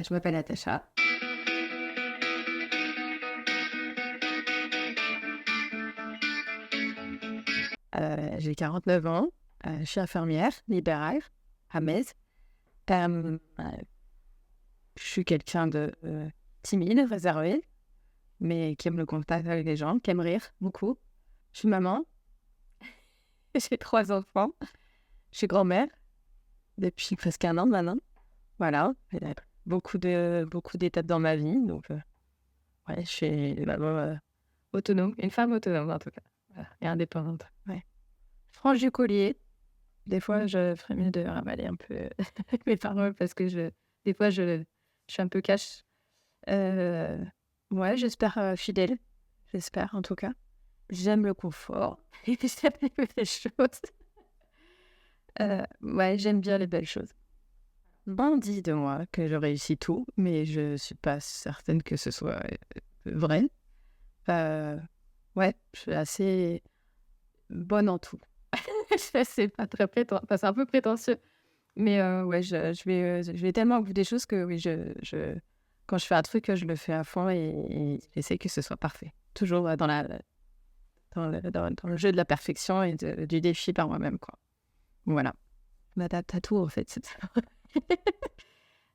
Je m'appelle Natacha. J'ai 49 ans. Je suis infirmière libérale à Metz. Je suis quelqu'un de timide, réservé, mais qui aime le contact avec les gens, qui aime rire beaucoup. Je suis maman. J'ai 3 enfants. Je suis grand-mère depuis presque 1 an maintenant. Voilà. Il y a beaucoup d'étapes dans ma vie. Donc, ouais, je suis une maman autonome. Une femme autonome, en tout cas. Voilà, et indépendante. Ouais. Franche du collier. Des fois, je ferais mieux de ravaler un peu mes paroles parce que des fois, je suis un peu cash. Ouais, j'espère fidèle. J'espère, en tout cas. J'aime le confort. J'aime les belles choses. Ouais, j'aime bien les belles choses. On dit de moi que je réussis tout, mais je suis pas certaine que ce soit vrai. Ouais, je suis assez bonne en tout. C'est pas très enfin, c'est un peu prétentieux. Mais ouais, je vais tellement au bout des choses que oui, quand je fais un truc, je le fais à fond et j'essaie que ce soit parfait. Toujours dans le jeu de la perfection et du défi par moi-même, quoi. Voilà. Je m'adapte à tout, en fait.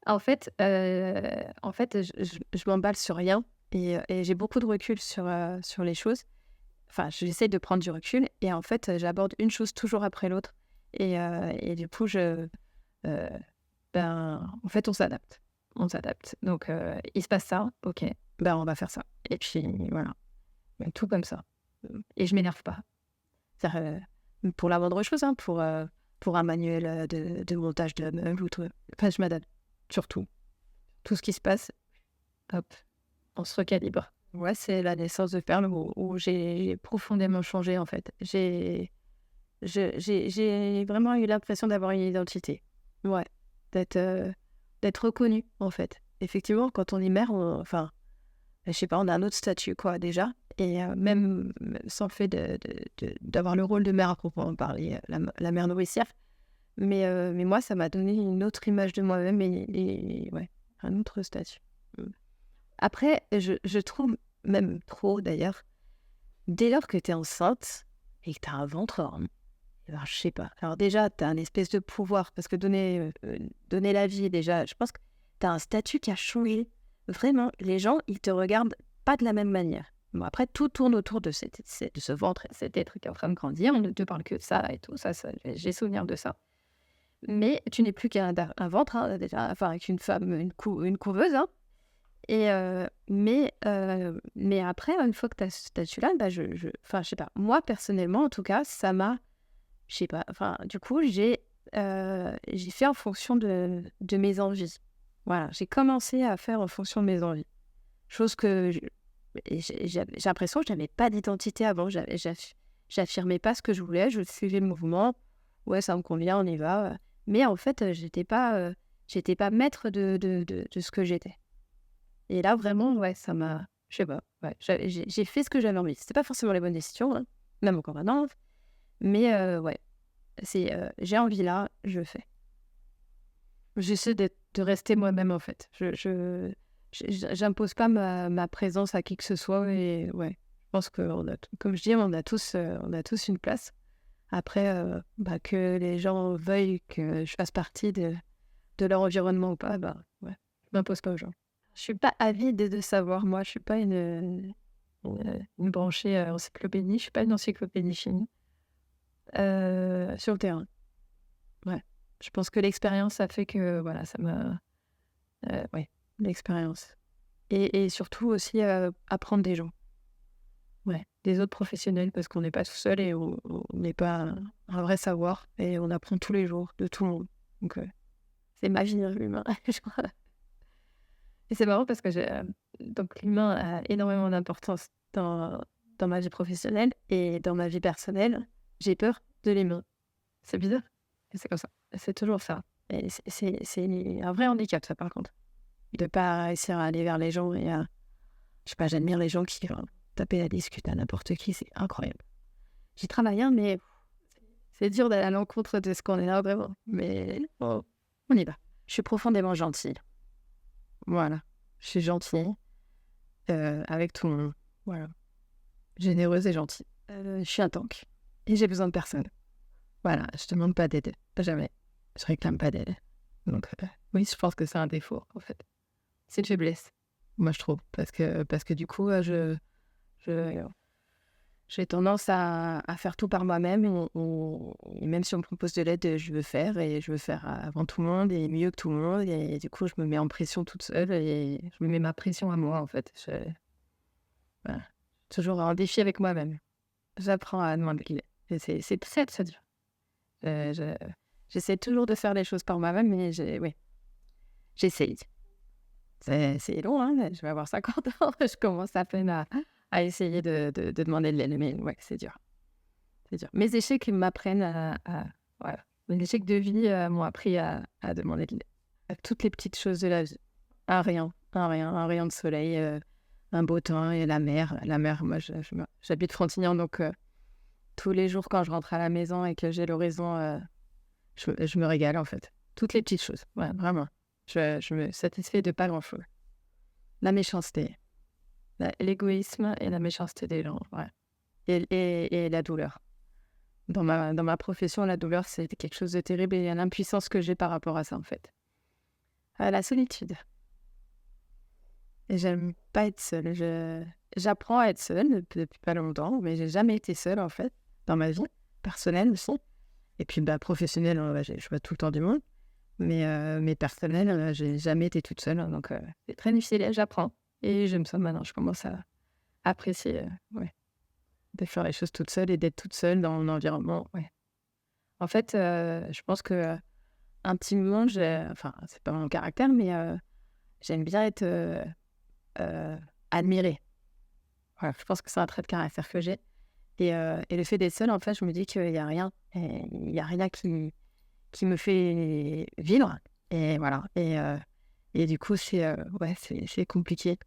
En fait, je m'emballe sur rien et j'ai beaucoup de recul sur les choses. Enfin, j'essaie de prendre du recul et en fait, j'aborde une chose toujours après l'autre et du coup, en fait, on s'adapte. On s'adapte. Donc, il se passe ça, OK, on va faire ça. Et puis, voilà. Tout comme ça. Et je m'énerve pas. C'est-à-dire, pour la moindre chose, hein, pour un manuel de montage de meubles ou tout. Enfin, je m'adapte. Surtout. Tout ce qui se passe, hop, on se recalibre. Ouais, c'est la naissance de Perle où j'ai profondément changé, en fait. J'ai vraiment eu l'impression d'avoir une identité. Ouais, d'être d'être reconnue, en fait. Effectivement, quand on est mère, enfin, je sais pas, on a un autre statut, quoi, déjà. Et même sans le fait d'avoir le rôle de mère à proprement parler, la mère nourricière. Mais moi, ça m'a donné une autre image de moi-même et ouais, un autre statut. Après, je trouve, même trop d'ailleurs, dès lors que tu es enceinte et que tu as un ventre rond, alors, je sais pas. Alors déjà, tu as un espèce de pouvoir, parce que donner la vie, déjà, je pense que tu as un statut qui a changé. Vraiment, les gens, ils te regardent pas de la même manière. Bon, après, tout tourne autour de ce ventre, cet être qui est en train de grandir. On ne te parle que de ça et tout. Ça, j'ai souvenir de ça. Mais tu n'es plus qu'un ventre, hein, déjà, enfin, avec une femme, une couveuse. Hein. Mais après, une fois que tu as ce statut-là, enfin, je sais pas. Moi, personnellement, en tout cas, ça m'a. Je sais pas, enfin, du coup, j'ai fait en fonction de mes envies. Voilà, j'ai commencé à faire en fonction de mes envies. Chose que j'ai l'impression que je n'avais pas d'identité avant. J'affirmais pas ce que je voulais, je suivais le mouvement. Ouais, ça me convient, on y va. Mais en fait, j'étais pas maître de ce que j'étais. Et là, vraiment, ouais, ça m'a. Je sais pas, ouais, j'ai fait ce que j'avais envie. C'était pas forcément les bonnes décisions, hein, même encore maintenant. Mais ouais. J'ai envie là, je fais. J'essaie de rester moi-même en fait. J'impose pas ma présence à qui que ce soit et ouais, je pense que comme je dis, on a tous une place. Après, que les gens veuillent que je fasse partie de leur environnement ou pas, ouais, je m'impose pas aux gens. Je suis pas avide de savoir, moi, je suis pas une branchée encyclopédie, je suis pas une encyclopédie finie. Sur le terrain. Ouais. Je pense que l'expérience a fait que, voilà, ça m'a... ouais, l'expérience. Et surtout aussi apprendre des gens. Ouais, des autres professionnels, parce qu'on n'est pas tout seul et on n'est pas un vrai savoir. Et on apprend tous les jours de tout le monde. Donc, c'est ma vie, hein, l'humain. je crois. Et c'est marrant parce que donc l'humain a énormément d'importance dans ma vie professionnelle et dans ma vie personnelle. J'ai peur de l'humain. C'est bizarre. Et c'est comme ça. C'est toujours ça. Et c'est un vrai handicap, ça, par contre. De pas réussir à aller vers les gens et à... Je sais pas, j'admire les gens qui vont taper la discute à n'importe qui, c'est incroyable. J'y travaille, hein, mais c'est dur d'aller à l'encontre de ce qu'on est là, vraiment. Mais on y va. Je suis profondément gentille. Voilà. Je suis gentille avec tout le monde. Voilà. Généreuse et gentille. Je suis un tank et j'ai besoin de personne. Voilà, je demande pas d'aide. Pas jamais. Je réclame pas d'aide. Donc, oui, je pense que c'est un défaut, en fait. C'est une faiblesse, moi, je trouve. Parce que du coup, je, j'ai tendance à faire tout par moi-même. Et même si on me propose de l'aide, je veux faire. Et je veux faire avant tout le monde et mieux que tout le monde. Et du coup, je me mets en pression toute seule. Et je me mets ma pression à moi, en fait. Voilà. Toujours en défi avec moi-même. J'apprends à demander de l'aide. Et c'est très, très dur. J'essaie toujours de faire les choses par moi-même, mais oui, j'essaye. C'est long, hein, je vais avoir 50 ans, je commence à peine à essayer de demander de l'aide, mais ouais, c'est dur. C'est dur. Mes échecs m'apprennent voilà. Mes échecs de vie m'ont appris à demander de l'aide. À toutes les petites choses de la vie. Un rayon de soleil, un beau temps et la mer. La mer, moi, j'habite Frontignan, donc tous les jours quand je rentre à la maison et que j'ai l'horizon, je me régale, en fait. Toutes les petites choses, ouais, vraiment. Je me satisfais de pas grand-chose. La méchanceté, l'égoïsme et la méchanceté des gens, ouais. Et la douleur. Dans ma profession, la douleur, c'est quelque chose de terrible et il y a l'impuissance que j'ai par rapport à ça, en fait. La solitude. Et j'aime pas être seule. J'apprends à être seule depuis pas longtemps, mais j'ai jamais été seule, en fait, dans ma vie, personnelle aussi. Et puis, professionnelle, je vois tout le temps du monde. Mais personnelle, j'ai jamais été toute seule, hein, donc c'est très difficile et j'apprends. Et j'aime ça maintenant, je commence à apprécier, ouais, de faire les choses toute seule et d'être toute seule dans mon environnement, ouais. En fait, je pense que intimement, enfin, c'est pas mon caractère, mais j'aime bien être admirée. Voilà, je pense que c'est un trait de caractère que j'ai. Et le fait d'être seule, en fait, je me dis qu'il y a rien, et il y a rien qui me fait vivre. Et voilà. Et du coup, ouais, c'est compliqué.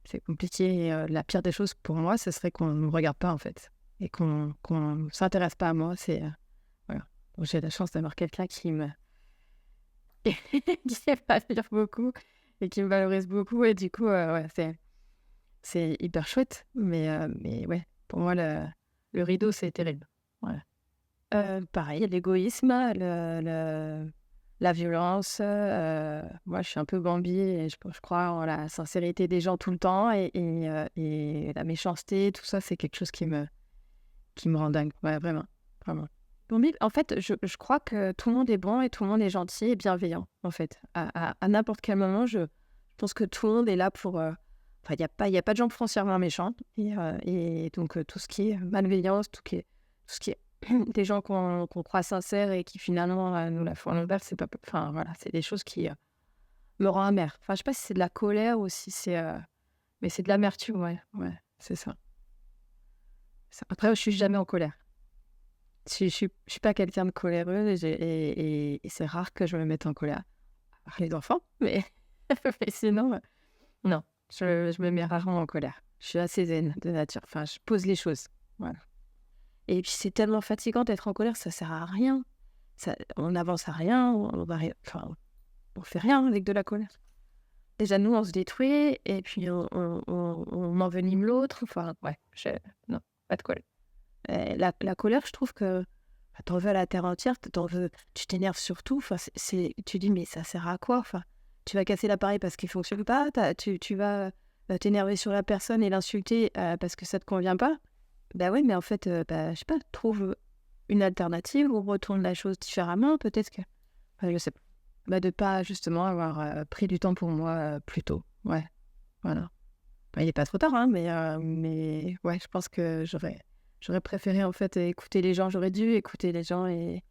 C'est compliqué. Et la pire des choses pour moi, ce serait qu'on ne me regarde pas, en fait. Et qu'on ne s'intéresse pas à moi. Voilà. Donc, j'ai la chance d'avoir quelqu'un qui sait pas dire beaucoup et qui me valorise beaucoup. Et du coup, ouais, c'est hyper chouette. Mais ouais, pour moi, le rideau, c'est terrible. Voilà. Pareil, l'égoïsme, la violence. Moi, je suis un peu Bambi et je crois en la sincérité des gens tout le temps. Et la méchanceté, tout ça, c'est quelque chose qui me rend dingue. Ouais, vraiment. Vraiment. Bambi, en fait, je crois que tout le monde est bon et tout le monde est gentil et bienveillant, en fait. À n'importe quel moment, je pense que tout le monde est là pour... Enfin, il y a pas de gens foncièrement méchants. Et donc, tout ce qui est malveillance, tout ce qui est des gens qu'on croit sincères et qui finalement nous la font à l'envers, c'est pas... Enfin, voilà, c'est des choses qui me rendent amère. Enfin, je sais pas si c'est de la colère ou si c'est... Mais c'est de l'amertume, ouais. Ouais, c'est ça. Après, je suis jamais en colère. Je suis pas quelqu'un de coléreux et c'est rare que je me mette en colère. À part les enfants, mais, mais sinon, non, je me mets rarement en colère. Je suis assez zen de nature. Enfin, je pose les choses. Voilà. Et puis, c'est tellement fatigant d'être en colère, ça sert à rien. On n'avance à rien, enfin, on fait rien avec de la colère. Déjà, nous, on se détruit et puis on envenime l'autre. Enfin, ouais, non, pas de colère. La colère, je trouve que t'en veux à la terre entière, tu t'énerves sur tout. Enfin, tu dis, mais ça sert à quoi? Enfin, tu vas casser l'appareil parce qu'il ne fonctionne pas, tu vas t'énerver sur la personne et l'insulter parce que ça ne te convient pas. Bah oui, mais en fait, je sais pas, trouve une alternative ou retourne la chose différemment, peut-être que... Enfin, je sais pas. De pas justement avoir pris du temps pour moi plus tôt. Ouais, voilà. Il n'est pas trop tard, hein, mais ouais, je pense que j'aurais préféré en fait écouter les gens. J'aurais dû écouter les gens et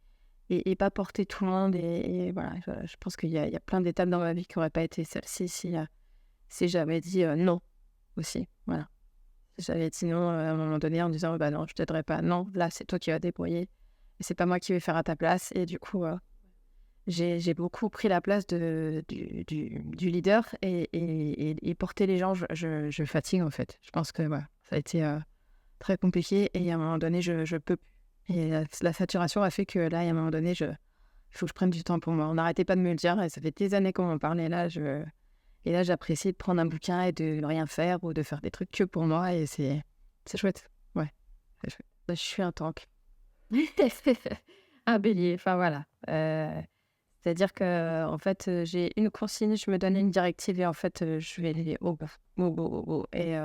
pas porter tout le monde. Et voilà, je pense qu'il y a plein d'étapes dans ma vie qui n'auraient pas été celle-ci si j'avais dit non aussi. Voilà. Si j'avais dit non à un moment donné en disant bah non, je t'aiderai pas. Non, là, c'est toi qui vas te débrouiller. Et c'est pas moi qui vais faire à ta place. Et du coup, j'ai beaucoup pris la place du leader et porter les gens, je fatigue en fait. Je pense que voilà, ça a été très compliqué et à un moment donné, je peux plus. Et la saturation a fait que là, à un moment donné, il faut que je prenne du temps pour moi. On n'arrêtait pas de me le dire et ça fait des années qu'on m'en parlait là. Et là, j'apprécie de prendre un bouquin et de rien faire ou de faire des trucs que pour moi et c'est chouette. Ouais, c'est chouette. Bah, je suis un tank. Un bélier, enfin voilà. C'est-à-dire que en fait, j'ai une consigne, je me donne une directive et en fait, je vais aller au bout et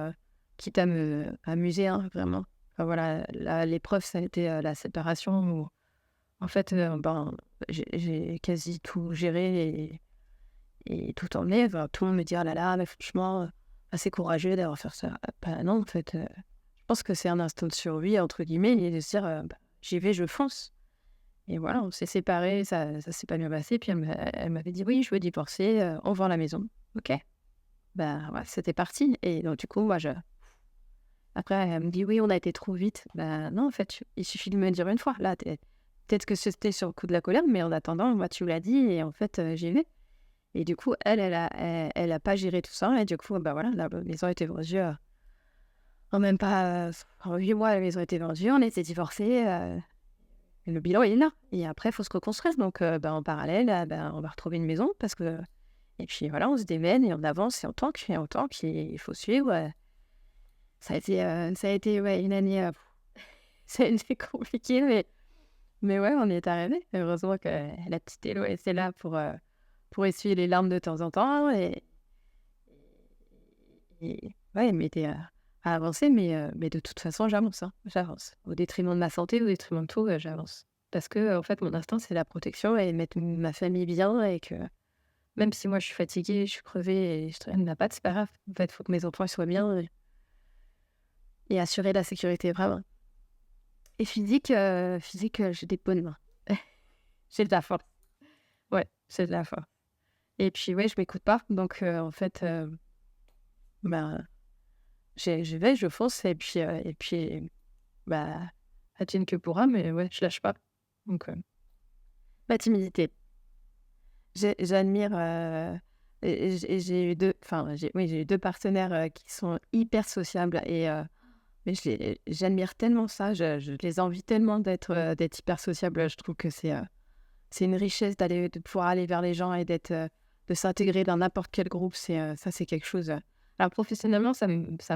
quitte à me amuser, hein, vraiment. Enfin voilà, l'épreuve, ça a été, la séparation où en fait, ben, j'ai quasi tout géré et tout emmené. Enfin, tout le monde me dit: «Ah là là, mais franchement, assez courageux d'avoir fait ça». Bah non, en fait, je pense que c'est un instinct de «survie» entre guillemets et de se dire, bah: «J'y vais, je fonce». Et voilà, on s'est séparés, ça s'est pas bien passé. Puis elle m'avait dit: «Oui, je veux divorcer, on vend la maison». OK. Bah, ouais, c'était parti et donc du coup, moi, après elle me dit: «Oui, on a été trop vite». Bah, non, en fait, il suffit de me dire une fois. Là, peut-être que c'était sur le coup de la colère, mais en attendant, moi, tu l'as dit et en fait, j'y vais. Et du coup, elle a pas géré tout ça et du coup, bah, voilà, la maison a été vendue, en même pas, en 8 mois, la maison a été vendue, on était divorcés, et le bilan, il est là et après, il faut se reconstruire donc bah, en parallèle, bah, on va retrouver une maison parce que et puis voilà, on se démène et on avance et on tanque et il faut suivre, ça a été, ouais, une année, ça a été compliqué mais ouais, on y est arrivé. Heureusement que la petite Hello, elle était là pour essuyer les larmes de temps en temps et ouais, m'aider à avancer mais de toute façon, j'avance, hein, j'avance. Au détriment de ma santé, au détriment de tout, j'avance. Parce que en fait, mon instinct, c'est la protection et mettre ma famille bien et que même si moi, je suis fatiguée, je suis crevée et je traîne la patte, c'est pas grave. En fait, il faut que mes enfants, ils soient bien et assurer la sécurité, vraiment. Et physique, j'ai des bonnes mains. J'ai de la force. Ouais, j'ai de la force. Et puis, ouais, je m'écoute pas donc en fait, bah, j'y vais, je fonce et puis, bah, advienne que pourra, mais ouais, je lâche pas. Donc ma timidité. J'admire, et j'ai eu 2 enfin, j'ai eu 2 partenaires, qui sont hyper sociables et mais j'admire tellement ça, je les envie tellement d'être hyper sociables. Je trouve que c'est une richesse de pouvoir aller vers les gens et de s'intégrer dans n'importe quel groupe. Ça, c'est quelque chose, alors professionnellement, ça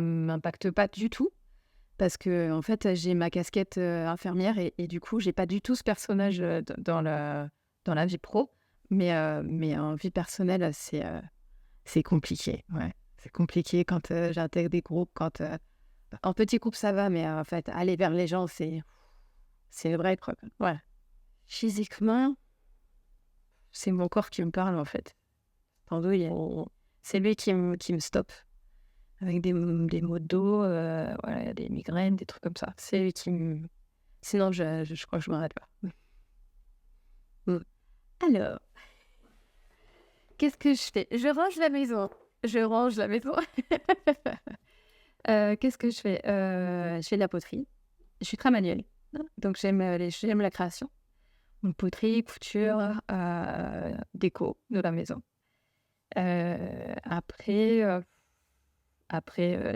m'impacte pas du tout parce que en fait, j'ai ma casquette, infirmière et du coup, j'ai pas du tout ce personnage, dans la vie pro. Mais en vie personnelle, c'est compliqué, ouais. C'est compliqué quand, j'intègre des groupes, quand, en petit groupe, ça va, mais en fait, aller vers les gens, c'est une vraie épreuve, ouais. Physiquement, c'est mon corps qui me parle, en fait. Tandis, c'est lui qui me stoppe avec des maux de dos, voilà, des migraines, des trucs comme ça. C'est lui qui me sinon je crois que je m'arrête pas. Mmh. Alors, qu'est-ce que je fais? Je range la maison. Je range la maison. Qu'est-ce que je fais? Je fais de la poterie. Je suis très manuelle, donc j'aime la création. Donc poterie, couture, déco de la maison. Après,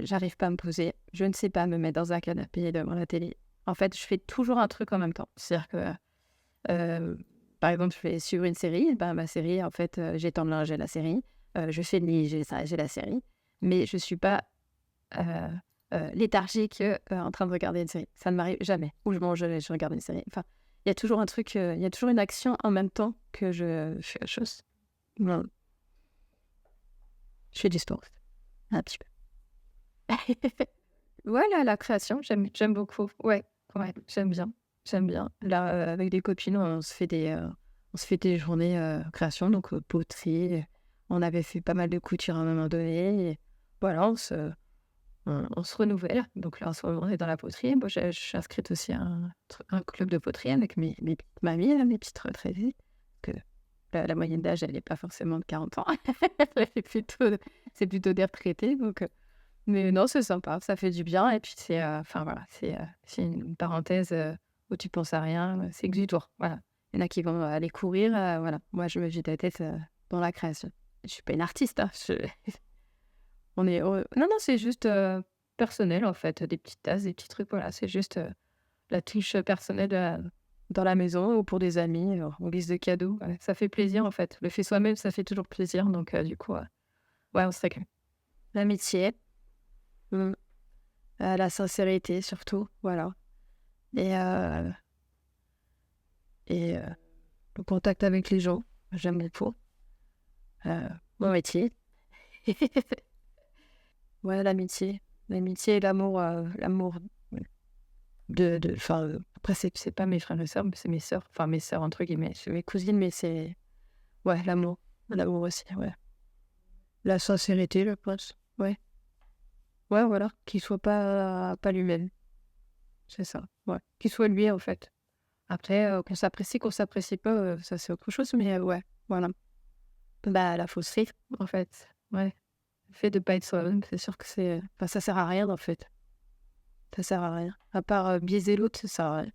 j'arrive pas à me poser. Je ne sais pas me mettre dans un canapé devant la télé. En fait, je fais toujours un truc en même temps. C'est-à-dire que, par exemple, je vais suivre une série, ben, ma série, en fait, j'étends le linge, j'ai la série. Je fais le lit, j'ai ça, j'ai la série. Mais je suis pas, heu léthargique, en train de regarder une série. Ça ne m'arrive jamais. Ou je mange, je regarde une série. Enfin, il y a toujours un truc, il y a toujours une action en même temps que je fais autre chose. Non, je fais du sport, un petit peu. Ouais, la création, j'aime beaucoup. Ouais, ouais, j'aime bien, j'aime bien. Là, avec des copines, on se fait des journées, création, donc poterie. On avait fait pas mal de couture à un moment donné et voilà, on se renouvelle. Donc là, en ce moment, on est dans la poterie. Moi, je suis inscrite aussi à un club de poterie avec mes petites mamies, là, mes petites retraitées. Que la moyenne d'âge, elle est pas forcément de 40 ans. Elle est plutôt c'est plutôt des retraités donc mais non, c'est sympa, ça fait du bien et puis enfin voilà, c'est une parenthèse, où tu penses à rien, c'est exutoire, voilà. Il y en a qui vont aller courir, voilà. Moi, je me vide la tête, dans la création. Je suis pas une artiste, hein, on est non, non, c'est juste, personnel, en fait, des petites tasses, des petits trucs, voilà. C'est juste, la touche, personnelle, dans la maison ou pour des amis, en guise de cadeau, ouais. Ça fait plaisir, en fait. Le fait soi-même, ça fait toujours plaisir donc du coup, Ouais, on serait que l'amitié, mmh, la sincérité surtout, voilà et et le contact avec les gens, j'aime beaucoup, mon métier. Ouais, l'amitié et l'amour enfin, après c'est pas mes frères et sœurs, mais c'est mes sœurs, enfin «mes sœurs» entre guillemets, c'est mes cousines, mais c'est ouais, l'amour aussi, ouais. La sincérité, je pense, ouais. Ouais, voilà, qu'il soit pas lui-même, c'est ça, ouais. Qu'il soit lui, en fait. Après, qu'on s'apprécie pas, ça c'est autre chose, mais ouais, voilà. Bah, la fausseté, en fait, ouais. Le fait de pas être soi-même, c'est sûr que c'est enfin, ça sert à rien, en fait. Ça sert à rien. À part, biaiser l'autre, ça sert à rien.